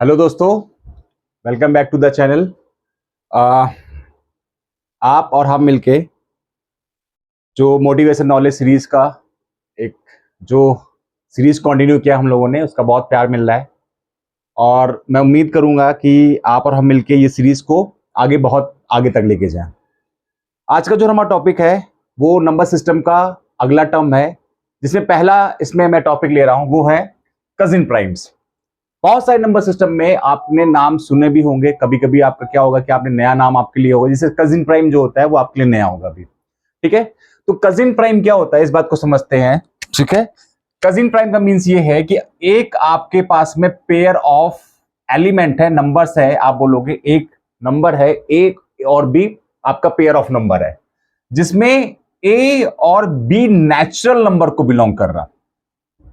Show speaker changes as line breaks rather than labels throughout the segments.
Hello दोस्तों, welcome back to the channel. आप और हम मिलके जो मोटिवेशन नॉलेज सीरीज का एक जो सीरीज कंटिन्यू किया हम लोगों ने, उसका बहुत प्यार मिल रहा है और मैं उम्मीद करूंगा कि आप और हम मिलके ये सीरीज को बहुत आगे तक लेके जाएं। आज का जो हमारा टॉपिक है वो नंबर सिस्टम का अगला टर्म है, जिसमें पहला इसमें मैं टॉपिक ले रहा हूं वो है कजिन प्राइम्स। बहुत सारे नंबर सिस्टम में आपने नाम सुने भी होंगे, कभी कभी आपका क्या होगा कि आपने नया नाम आपके लिए होगा, जैसे कजिन प्राइम जो होता है वो आपके लिए नया होगा अभी। ठीक है, तो कजिन प्राइम क्या होता है इस बात को समझते हैं। ठीक है, कजिन प्राइम का मीन्स ये है कि एक आपके पास में पेयर ऑफ एलिमेंट है, नंबर्स है, आप बोलोगे एक नंबर है ए और बी, आपका पेयर ऑफ नंबर है जिसमें ए और बी नेचुरल नंबर को बिलोंग कर रहा,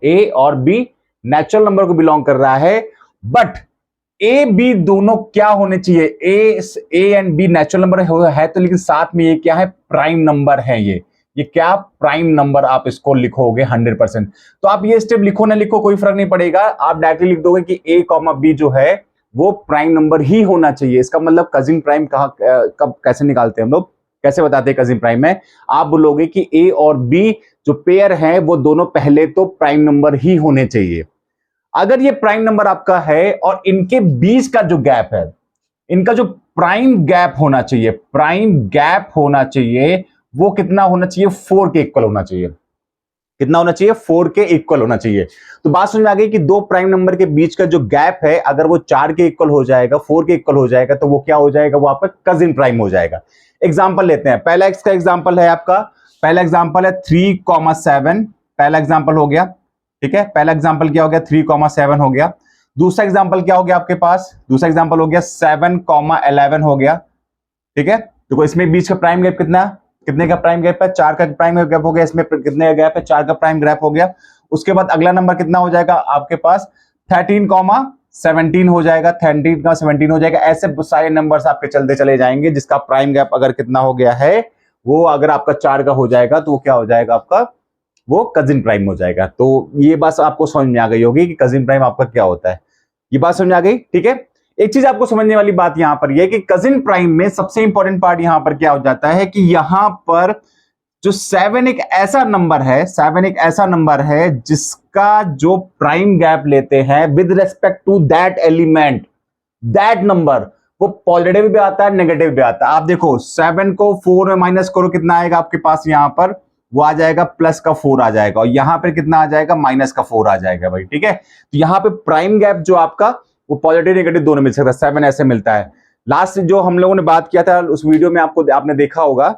ए और बी नेचुरल नंबर को बिलोंग कर रहा है, बट ए बी दोनों क्या होने चाहिए, a and b natural number है तो, लेकिन साथ में ये क्या है, प्राइम नंबर है। ये क्या प्राइम नंबर, आप इसको लिखोगे 100%। तो आप ये स्टेप लिखो ना लिखो कोई फर्क नहीं पड़ेगा, आप डायरेक्टली लिख दोगे कि ए कॉमा बी जो है वो प्राइम नंबर ही होना चाहिए। इसका मतलब कजिन प्राइम कब कैसे निकालते हैं हम लोग, कैसे बताते हैं कजिन प्राइम में, आप बोलोगे कि ए और बी जो पेयर है वो दोनों पहले तो प्राइम नंबर ही होने चाहिए। अगर ये प्राइम नंबर आपका है और इनके बीच का जो गैप है, इनका जो प्राइम गैप होना चाहिए, प्राइम गैप होना चाहिए वो कितना होना चाहिए, 4 के इक्वल होना चाहिए। कितना होना चाहिए, 4 के इक्वल होना चाहिए। तो बात समझ में आ गई कि दो प्राइम नंबर के बीच का जो गैप है अगर वो 4 के इक्वल हो जाएगा, 4 के इक्वल हो जाएगा, तो वो क्या हो जाएगा, वो आपका कजिन प्राइम हो जाएगा। एग्जाम्पल लेते हैं, पहला एक्स का एग्जाम्पल है आपका, पहला एग्जाम्पल है 3,7, पहला एग्जाम्पल हो गया। ठीक है, पहला एग्जाम्पल क्या हो गया, 3,7 हो गया। दूसरा एग्जाम्पल क्या हो गया आपके पास, दूसरा एग्जाम्पल हो गया 7,11 हो गया। ठीक है, तो इसमें बीच का प्राइम गैप कितने का प्राइम गैप है, 4 का प्राइम गैप हो गया, इसमें कितने का गैप है, 4 का प्राइम गैप हो गया। उसके बाद अगला नंबर कितना हो जाएगा आपके पास, 13,17 हो जाएगा, 13,17 हो जाएगा। ऐसे सारे नंबर्स आपके चलते चले जाएंगे जिसका प्राइम गैप अगर कितना हो गया है, वो अगर आपका 4 का हो जाएगा तो वो क्या हो जाएगा आपका, वो कजिन प्राइम हो जाएगा। तो ये बात आपको समझ में आ गई होगी कि कजिन प्राइम आपका क्या होता है, ये बात समझ में आ गई। ठीक है, एक चीज आपको समझने वाली बात यहां पर यह कि कजिन प्राइम में सबसे इंपॉर्टेंट पार्ट यहां पर क्या हो जाता है कि यहां पर जो 7 एक ऐसा नंबर है, 7 एक ऐसा नंबर है जिसका जो प्राइम गैप लेते हैं with respect to that element, that number, वो पॉजिटिव भी आता है नेगेटिव भी आता है। आप देखो 7 को 4 में माइनस करो, कितना आएगा आपके पास, यहां पर वो आ जाएगा प्लस का 4 आ जाएगा, और यहां पर कितना आ जाएगा, माइनस का 4 आ जाएगा भाई। ठीक है, तो यहां पे प्राइम गैप जो आपका वो पॉजिटिव नेगेटिव दोनों मिल सकता है, 7 ऐसे मिलता है। लास्ट जो हम लोगों ने बात किया था उस वीडियो में आपने देखा होगा,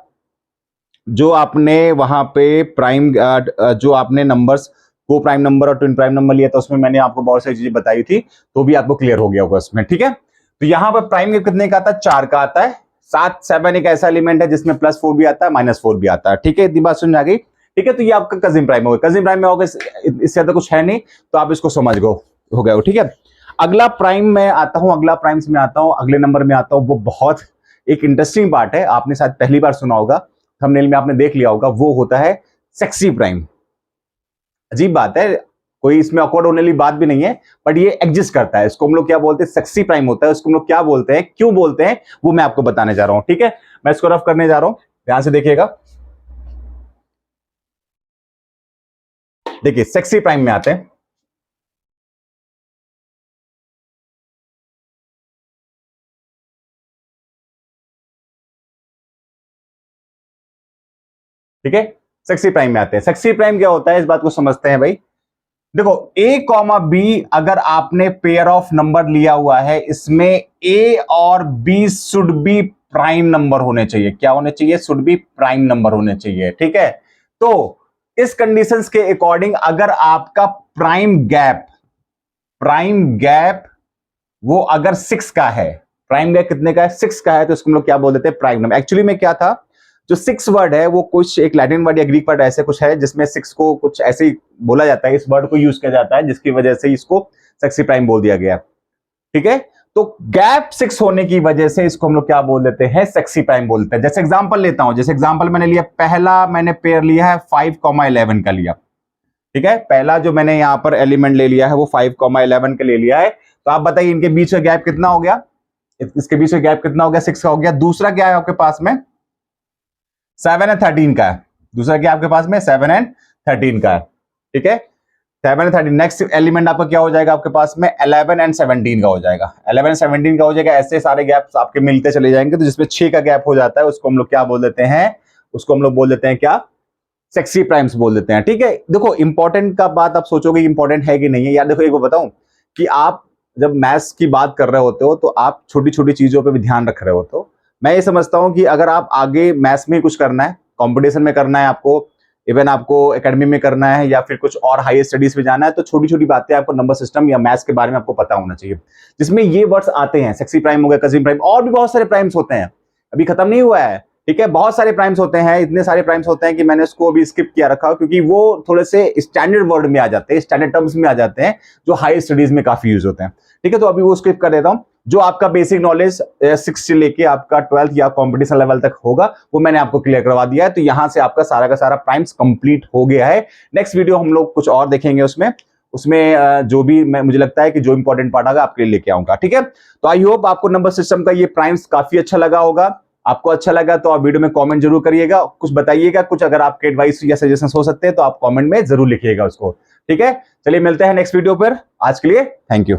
जो आपने वहां पे प्राइम जो आपने नंबर्स को प्राइम नंबर और ट्विन प्राइम नंबर लिया था, उसमें मैंने आपको बहुत सारी चीजें बताई थी, तो भी आपको क्लियर हो गया होगा उसमें। ठीक है, तो यहां पर प्राइम गैप कितने का आता है, 4 का आता है। 7 एक ऐसा एलिमेंट है जिसमें +4 भी आता है, -4 भी आता है। ठीक है, इतनी बात समझ आ गई। ठीक है, तो ये आपका कजिन प्राइम होगा, कजिन प्राइम में होगा, इससे ज्यादा कुछ है नहीं, तो आप इसको समझ गो हो गया। ठीक है, अगला प्राइम में आता हूं, अगला प्राइम्स में आता हूं, अगले नंबर में आता हूं। वो बहुत एक इंटरेस्टिंग पार्ट है, आपने शायद पहली बार सुना होगा, थंबनेल में आपने देख लिया होगा, वो होता है सेक्सी प्राइम। अजीब बात है, कोई इसमें ऑकवर्ड होने वाली बात भी नहीं है, बट ये एग्जिस्ट करता है। इसको हम लोग क्या बोलते हैं, सेक्सी प्राइम होता है। उसको हम लोग क्या बोलते हैं, क्यों बोलते हैं, वो मैं आपको बताने जा रहा हूं। ठीक है, मैं इसको रफ करने जा रहा हूं, ध्यान से देखिएगा। देखिए सेक्सी प्राइम में आते हैं। ठीक है, सेक्सी प्राइम में आते हैं। सेक्सी प्राइम क्या होता है इस बात को समझते हैं भाई। देखो ए कॉमा बी अगर आपने पेयर ऑफ नंबर लिया हुआ है, इसमें ए और b should be prime number होने चाहिए। क्या होने चाहिए, शुड बी प्राइम नंबर होने चाहिए। ठीक है, तो इस कंडीशंस के अकॉर्डिंग अगर आपका प्राइम गैप वो अगर 6 का है, प्राइम गैप कितने का है, 6 का है, तो इसको हम लोग क्या बोल देते हैं, प्राइम नंबर। एक्चुअली में क्या था, जो 6 वर्ड है वो कुछ एक लैटिन वर्ड या ग्रीक वर्ड ऐसे कुछ है जिसमें 6 को कुछ ऐसे ही बोला जाता है, इस वर्ड को यूज किया जाता है, जिसकी वजह से इसको सेक्सी प्राइम बोल दिया गया। ठीक है, तो गैप 6 होने की वजह से इसको हम लोग क्या बोल देते हैं, सेक्सी प्राइम बोलते हैं। जैसे एग्जांपल लेता हूं, जैसे एग्जांपल मैंने लिया, पहला मैंने पेयर लिया है 5,11 का लिया। ठीक है, पहला जो मैंने यहां पर एलिमेंट ले लिया है वो 5,11 के ले लिया है। तो आप बताइए इनके बीच का गैप कितना हो गया, इसके बीच का गैप कितना हो गया, 6 का हो गया। दूसरा क्या है आपके पास में, 7 एंड 13 का है। दूसरा क्या आपके पास में 7 एंड 13 का है, ठीक है। 7 एंड 13, नेक्स्ट एलिमेंट आपका क्या हो जाएगा आपके पास में 11 एंड 17 का हो जाएगा। 11 एंड 17 का हो जाएगा। ऐसे सारे गैप्स आपके मिलते चले जाएंगे, तो जिसमें 6 का गैप हो जाता है उसको हम लोग क्या बोल देते हैं, उसको हम लोग बोल देते हैं क्या, सेक्सी प्राइम्स बोल देते हैं, ठीक है। देखो इंपॉर्टेंट का बात आप सोचोगे इंपॉर्टेंट है कि नहीं है यार। देखो एक बात बताऊं कि आप जब मैथ्स की बात कर रहे होते हो तो आप छोटी छोटी चीजों पे भी ध्यान रख रहे होते हो। मैं ये समझता हूं कि अगर आप आगे मैथ्स में कुछ करना है, कंपटीशन में करना है आपको, इवन आपको एकेडमी में करना है या फिर कुछ और हाई स्टडीज में जाना है, तो छोटी छोटी बातें आपको नंबर सिस्टम या मैथ्स के बारे में आपको पता होना चाहिए, जिसमें ये वर्ड्स आते हैं। सेक्सी प्राइम हो गया, कजिन प्राइम, और भी बहुत सारे प्राइम्स होते हैं, अभी खत्म नहीं हुआ है, ठीक है। बहुत सारे प्राइम्स होते हैं, इतने सारे प्राइम्स होते हैं कि मैंने उसको अभी स्किप किया रखा, क्योंकि वो थोड़े से स्टैंडर्ड वर्ड में आ जाते हैं, स्टैंडर्ड टर्म्स में आ जाते हैं, जो हाई स्टडीज में काफी यूज होते हैं, ठीक है। तो अभी वो स्किप कर देता हूं। जो आपका बेसिक नॉलेज 6 से लेके आपका 12th या कॉम्पिटिशन लेवल तक होगा वो मैंने आपको क्लियर करवा दिया है। तो यहां से आपका सारा का सारा प्राइम्स कंप्लीट हो गया है। नेक्स्ट वीडियो हम लोग कुछ और देखेंगे, उसमें जो भी मुझे लगता है कि जो इंपॉर्टेंट पार्ट आएगा आपके लिए लेके आऊंगा, ठीक है। तो आई होप आपको नंबर सिस्टम का ये प्राइम्स काफी अच्छा लगा होगा। आपको अच्छा लगा तो आप वीडियो में कमेंट जरूर करिएगा, कुछ बताइएगा, कुछ अगर आपके एडवाइस या सजेशन हो सकते हैं तो आप कमेंट में जरूर लिखिएगा उसको, ठीक है। चलिए मिलते हैं नेक्स्ट वीडियो पर, आज के लिए थैंक यू।